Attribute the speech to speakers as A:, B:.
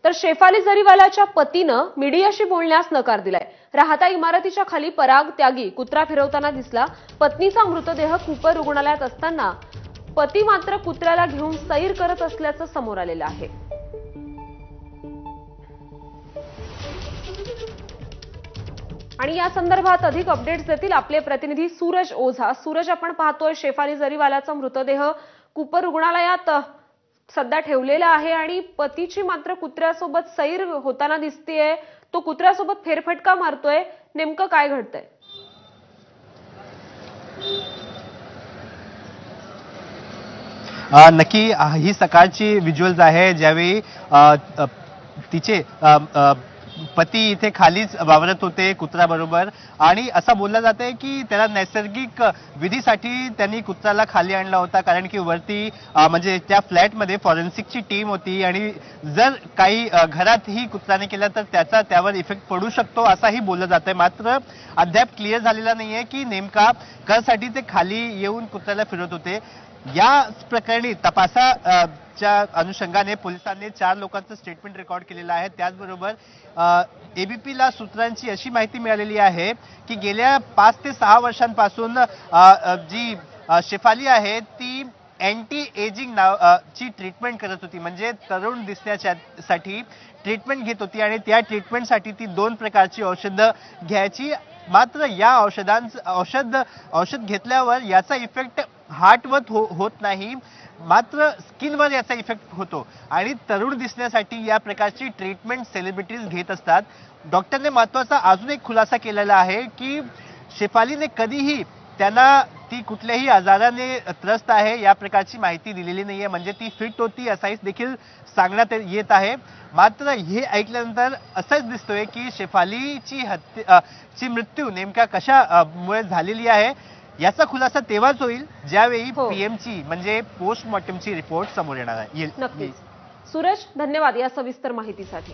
A: तर शेफाली जरीवालाच्या पतीनं मीडियाशी बोलण्यास नकार दिलाय। राहत्या इमारतीच्या खाली पराग त्यागी कुत्रा फिरवताना दिसला। पत्नीचा मृतदेह कूपर रुग्णालयात असताना पती मात्र कुत्र्याला घेऊन सैर करत असल्याचं समोर आलेलं आहे। आणि या संदर्भात अधिक अपडेट्स देतील आपले प्रतिनिधी सूरज ओझा। सूरज, आपण पाहतोय शेफाली जरीवालाचा मृतदेह कूपर रुग्णालयात सध्या ठेवलेला आहे आणि पतीची मात्र कुत्र्यासोबत सैर होताना दिसतेय। तो कुत्र्यासोबत फेरफटका मारतोय, नेमकं काय घडतंय?
B: नक्की ही सकाळची व्हिज्युअल्स आहे ज्यावेळी तिचे पती इथे खालीच वावरत होते कुत्र्याबरोबर आणि असं बोललं जातंय की त्याला नैसर्गिक विधीसाठी त्यांनी कुत्र्याला खाली आणला होता, कारण की वरती म्हणजे त्या फ्लॅटमध्ये फॉरेन्सिकची टीम होती आणि जर काही घरातही कुत्र्याने केलं तर त्यावर इफेक्ट पडू शकतो असंही बोललं जातंय। मात्र अद्याप क्लिअर झालेला नाहीये की नेमका कशासाठी ते खाली येऊन कुत्र्याला फिरत होते। या प्रकरणी तपासाच्या अनुषंगाने पोलिसांनी 4 लोकांचं स्टेटमेंट रेकॉर्ड केलेलं आहे। त्याचबरोबर एबीपीला सूत्रांची अशी माहिती मिळालेली आहे की गेल्या 5 ते 6 वर्षांपासून जी शेफाली आहे ती अँटी एजिंग ची ट्रीटमेंट करत होती, म्हणजे तरुण दिसण्यासाठी ट्रीटमेंट घेत होती आणि त्या ट्रीटमेंटसाठी ती 2 प्रकारची औषधं घ्यायची। मात्र या औषध घेतल्यावर याचा इफेक्ट हार्टवर होत नाही, मात्र स्किनवर याचा इफेक्ट होतो आणि तरुण दिसण्यासाठी या प्रकारची ट्रीटमेंट सेलिब्रिटीज घेत असतात। डॉक्टरने महत्त्वाचा अजून एक खुलासा केलेला आहे की शेफालीने कधीही त्यांना ती कुठल्याही आजाराने त्रस्त आहे या प्रकारची माहिती दिलेली नाहीये, म्हणजे ती फिट होती असाही देखील सांगण्यात येत आहे। मात्र हे ऐकल्यानंतर असंच दिसतोय की शेफालीची मृत्यू नेमका कशामुळे झालेली आहे याचा खुलासा तेव्हाच होईल ज्यावेळी पीएमची म्हणजे पोस्टमॉर्टमची रिपोर्ट समोर येणार आहे।
A: नक्कीच सूरज, धन्यवाद या सविस्तर माहितीसाठी।